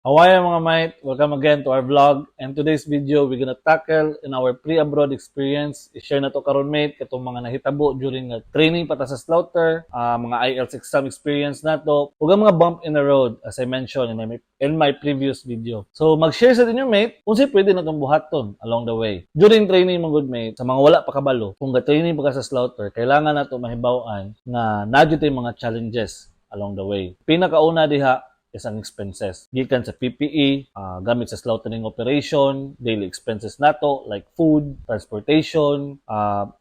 Hawaii mga mate, welcome again to our vlog. And today's video, we're gonna tackle in our pre-abroad experience. I-share na to karon mate, katong mga nahitabo during training pata sa slaughter, mga IELTS exam experience na to, ug ang mga bump in the road, as I mentioned in my previous video. So mag-share sa inyo mate, kung saan pwede na kang buhaton along the way. During training mga good mate, sa mga wala pa kabalo, kung ga-training pa ka sa slaughter, kailangan na to mahibaw-an na nadyo yung mga challenges along the way. Pinakauna diha, is ang expenses. Gikan sa PPE, gamit sa slaughtering operation, daily expenses nato like food, transportation,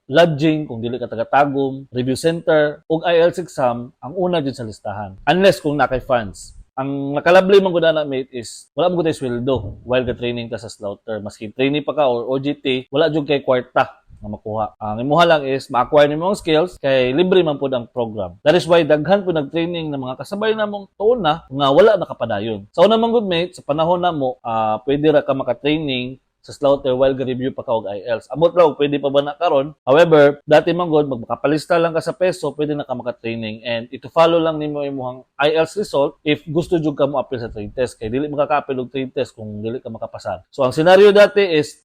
lodging kung dili ka taga-tagum, review center, ug IELTS exam ang una dyan sa listahan. Unless kung nakay funds. Ang nakalabli man gud na mate is wala mo gud sweldo while ka training ka sa slaughter. Maski training pa ka or OJT, wala jud kay kwarta nga makuha. Ang imuha lang is ma-acquire nimo ang skills kay libre man pud ang program. That is why daghan po nag-training ng mga kasabay namong tuon na nga wala nakapadayon. Sa una man good mate, sa panahon namo, pwede ra ka maka-training sa slaughter while ga-review pa ka og IELTS. Amot raw, pwede pa ba na karon? However, dati man god magmakapalista lang ka sa peso, pwede na ka maka-training and ito follow lang nimo imong IELTS result if gusto jud ka mo appeal sa trade test kay dili makaka-appeal og trade test kung dili ka makapasa. So ang scenario dati is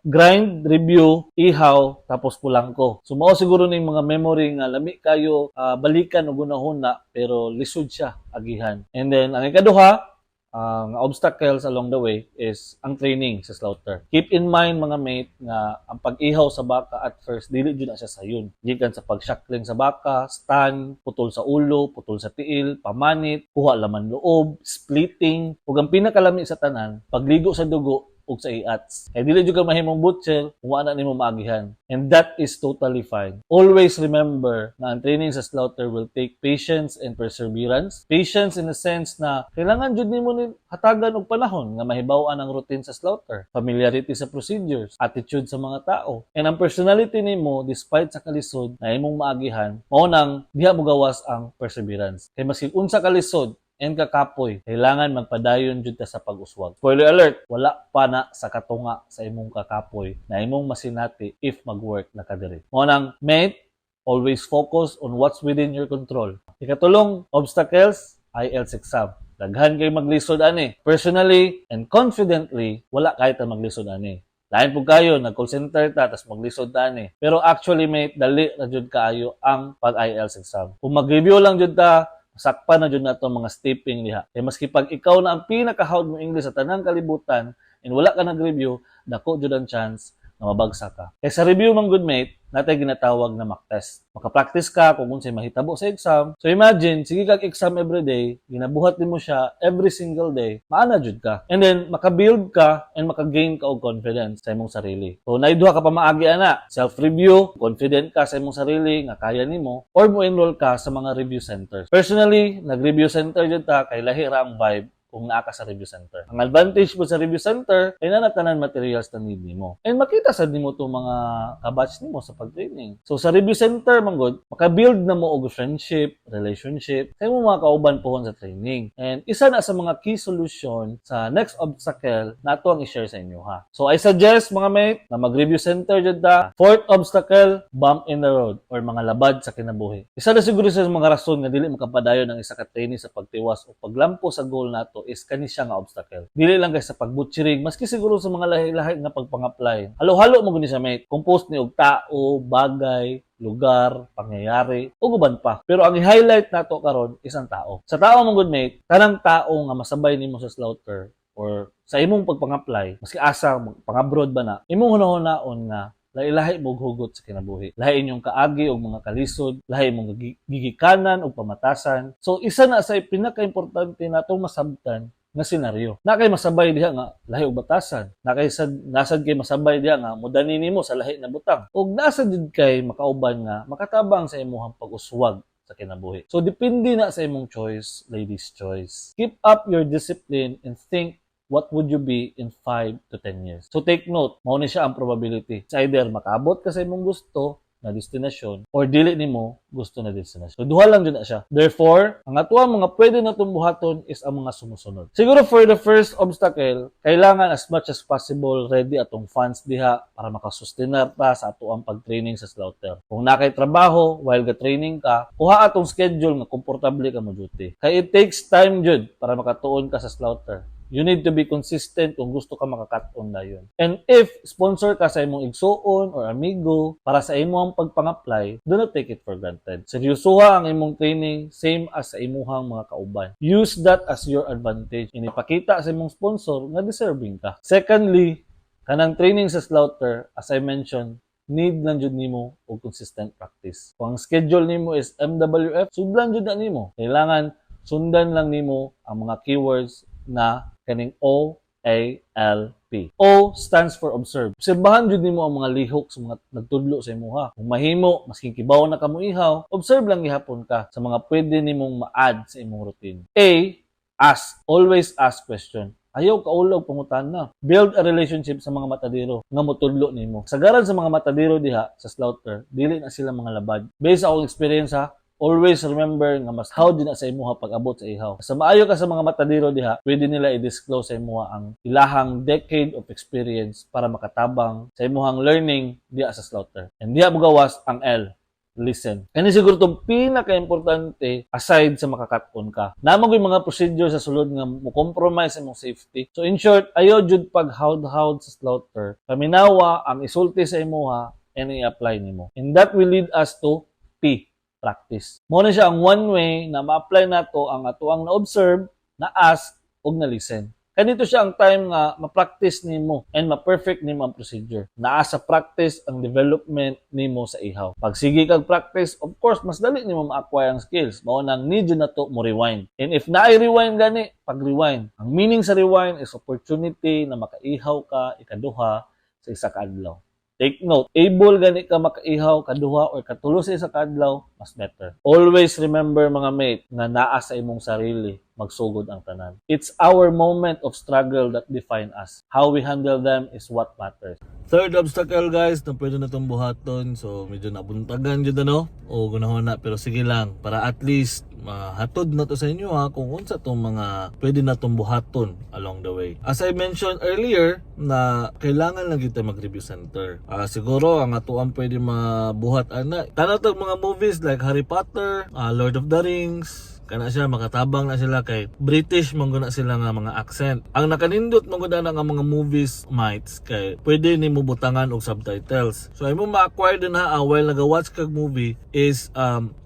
grind, review, ihaw, tapos pulangko. So mao siguro ning mga memory nga lami kayo balikan og una-una pero lisod siya agihan. And then ang ikaduha, ang obstacles along the way is ang training sa slaughter. Keep in mind mga mate nga ang pag-ihaw sa baka at first dili jud na siya sayon. Gikan sa pag-shackling sa baka, stand, putol sa ulo, putol sa tiil, pamanit, kuha laman loob, splitting, ug ang pinakalami sa tanan, pagligo sa dugo ug sa iats. Kaya dili jud ka mahimong butcher kung wala nimo maagihan. And that is totally fine. Always remember na ang training sa slaughter will take patience and perseverance. Patience in the sense na kailangan jud nimo ni hatagan og panahon nga mahibaw-an ang routine sa slaughter, familiarity sa procedures, attitude sa mga tao. And ang personality nimo despite sa kalisod na imong maagihan, mao nang diha mo gawas ang perseverance. Kay maski unsa ka lisod and kakapoy, kailangan magpadayon jud ta sa pag-uswag. Spoiler alert, wala pa na sa katunga sa imong kakapoy na imong masinati if mag-work na ka diri. Mo nang mate, always focus on what's within your control. Ikatulong, obstacles, IELTS exam. Daghan kay maglisod ani. Personally and confidently, wala kahit maglisod ani. Lain po kayo, nag-call center ta, tapos maglisod ta ni. Pero actually mate, dali na jud kaayo ang pag-IELTS exam. Kung mag-review lang jud ta, sakpan na jud nato mga stepping diha. Kay maski pag ikaw na ang pinaka-hawd mo English sa tanang kalibutan and wala ka nag-review, dako jud ang chance na mabagsak ka. Kay sa review man good mate, natay ginatawag na mock test. Maka-practice ka kung unsay mahitabo sa exam. So imagine, sige kag exam every day, ginabuhat nimo siya every single day, maana jud ka. And then maka-build ka and maka-gain ka og confidence sa imong sarili. So naiduha ka pa maagi ana, self-review, confident ka sa imong sarili nga kaya nimo, or mo enroll ka sa mga review centers. Personally, nag-review center jud ta kay lahi ra ang vibe kung naa ka sa review center. Ang advantage po sa review center ay nanatanan materials na need nimo. And makita sad nimo to mga kabatch nimo sa pag-training. So sa review center manggod, maka-build na mo og friendship, relationship sa imong mga kauban pohon sa training. And isa na sa mga key solution sa next obstacle nato ang i-share sa inyo ha. So I suggest mga mate na mag-review center jud ta. Fourth obstacle, bump in the road or mga labad sa kinabuhi. Isa na siguro sa mga rason nga dili makapadayon ang isa ka trainee sa pagtiwas o paglampo sa goal nato is kani siya nga obstacle. Dili lang kay sa pagbutchiring, maski siguro sa mga lahi-lahi nga pagpang-apply. Halo-halo mo guni siya mate. Composed ni og tao, bagay, lugar, pangyayari, ug uban pa. Pero ang i-highlight nato karon is ang tao. Sa tao mong good mate, kanang tao nga masabay nimo sa slaughter or sa imong pagpang-apply, maski asa pang-abroad ba na, imong hunahon nga lahi-lahi mo hugot sa kinabuhi. Lahi inyong kaagi o mga kalisod, lahi mong gigikanan o pamatasan. So, isa na sa pinaka-importante na itong masabtan nga senaryo. Na kay masabay diha nga lahi og batasan. Nasad kay masabay diha nga mudani nimo sa lahi na butang. Ug nasad jud kay makauban nga makatabang sa imong pag-uswag sa kinabuhi. So, depende na sa imong choice, ladies' choice. Keep up your discipline and think what would you be in 5 to 10 years. So take note, mao ni siya ang probability. It's either makaabot ka sa imong gusto na destinasyon or dili nimo gusto na destinasyon. So, duha lang jud na siya. Therefore, ang atuang mga pwede natong buhaton is ang mga sumusunod. Siguro for the first obstacle, kailangan as much as possible ready atong funds diha para makasustenar ta sa atuang pag-training sa slaughter. Kung nakay trabaho while ga-training ka, kuha atong schedule nga komportable ka mo duty. Kay it takes time jud para makatuon ka sa slaughter. You need to be consistent kung gusto ka makakat-on na yun. And if sponsor ka sa imong igsuon or amigo para sa imong pagpang-apply, do not take it for granted. Seryosoha ang imong training, same as sa imuhang mga kauban. Use that as your advantage. Inipakita sa imong sponsor nga deserving ka. Secondly, kanang training sa slaughter, as I mentioned, need lang jud nimo og consistent practice. Kung ang schedule nimo is MWF, sudlan jud na nimo. Kailangan sundan lang nimo ang mga keywords na kaning OALP. O stands for observe. Obserbahan jud nimo ang mga lihok sa mga nagtudlo sa imuha. Kung mahimo, maski kibaw na kamo ihaw, observe lang gihapon ka sa mga pwede nimong ma-add sa imong routine. A, ask. Always ask question. Ayaw kaulog pangutan na. Build a relationship sa mga matadiro nga motudlo nimo. Sagaran sa mga matadiro diha sa slaughter, dili na sila mga labad. Based sa akong experience ha, always remember nga mas how din na sa imuha pag-abot sa ihaw. Sa maayo ka sa mga matadiro diha, pwede nila i-disclose sa imuha ang ilahang decade of experience para makatabang sa imuhang learning diha sa slaughter. And diha mo gawas ang L. Listen. Kani siguro itong pinaka-importante aside sa makakat-on ka. Namang yung mga procedure sa sulod nga mo compromise sa mong safety. So in short, ayaw jud pag hawd-hawd sa slaughter. Paminawa ang isulti sa imuha and i-apply nimo. And that will lead us to P. Practice. Mo na siya ang one way na ma-apply nato ang atuang na-observe, na-ask, ug na-listen. Kanito siya ang time nga ma-practice nimo and ma-perfect nimo ang procedure. Naa sa practice ang development nimo sa ihaw. Pag sige kag practice, of course, mas dali nimo ma-acquire ang skills. Mao nang need na to mo rewind. And if naay rewind gani, pag-rewind. Ang meaning sa rewind is opportunity na makaihaw ka ikaduha sa isa ka adlaw. Take note, able gani ka makaihaw kaduha or katulo sa isa ka adlaw, mas better. Always remember mga mate na naa sa imong sarili magsugod ang tanan. It's our moment of struggle that define us. How we handle them is what matters. Third obstacle guys, na pwede na itong buhaton. So medyo nabuntagan dyan ano. O gunahon na, pero sige lang. Para at least mahatod na to sa inyo ha. Kung unsa itong mga pwede na itong buhaton along the way. As I mentioned earlier, na kailangan lang kita mag-review center. Siguro ang atuang pwede mabuhat ana. Tanatag mga movies like Harry Potter, Lord of the Rings, kana siya makatabang na sila kay British mong na sila nga mga accent. Ang nakanindot mong na nga mga movies mates kay pwede nimo butangan og subtitles. So imo ma-acquire din ha while naga-watch kag movie is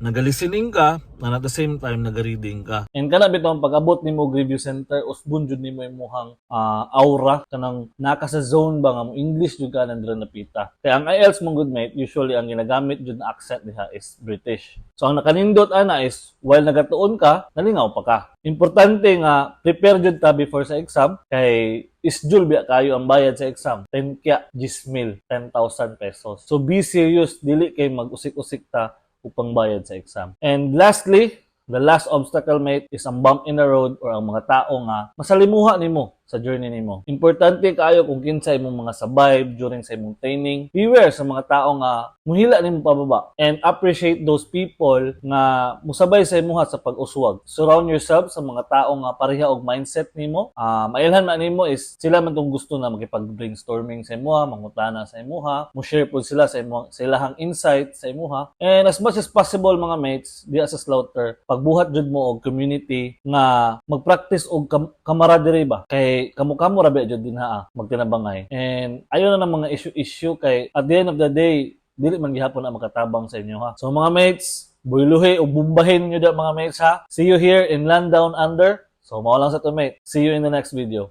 naga-listening ka and at the same time naga-reading ka. And kana bitong pag-abot nimo review center usbon jud nimo imong aura kanang naka sa zone ba nga mo English jud ka nandira napita. Kaya ang IELTS mong good mate usually ang ginagamit jud na accent diha is British. So ang nakanindot ana is while nagatuon ka, nalingaw pa ka. Importante nga prepare jud ta before sa exam kay isjul biya kayo ang bayad sa exam. 10 kya 10,000 pesos. So be serious, dili kay mag-usik-usik ta upang bayad sa exam. And lastly, the last obstacle mate is ang bump in the road or ang mga tao nga masalimuha nimo sa journey nimo. Importante kayo kung kinsa imong mga survive during sa imong training. Beware sa mga tao nga muhila nimo pababa and appreciate those people nga musabay sa imuha sa pag-uswag. Surround yourself sa mga tao nga pareha og mindset nimo. Mailhan man nimo is sila man tong gusto na makipag-brainstorming sa imuha, mangutana sa imuha, mo share pud sila sa imuha sa ilahang insight sa imuha. And as much as possible mga mates, diha sa slaughter, pagbuhat jud mo og community nga mag-practice og camaraderie ba kay kamo-kamo rabi jud din ha magtinabangay. And ayo na ng mga issue kay at the end of the day dili man gihapon na makatabang sa inyo ha. So mga mates, buyluhi o bumbahin nyo da mga mates ha. See you here in Land Down Under. So mao lang sa to mate. See you in the next video.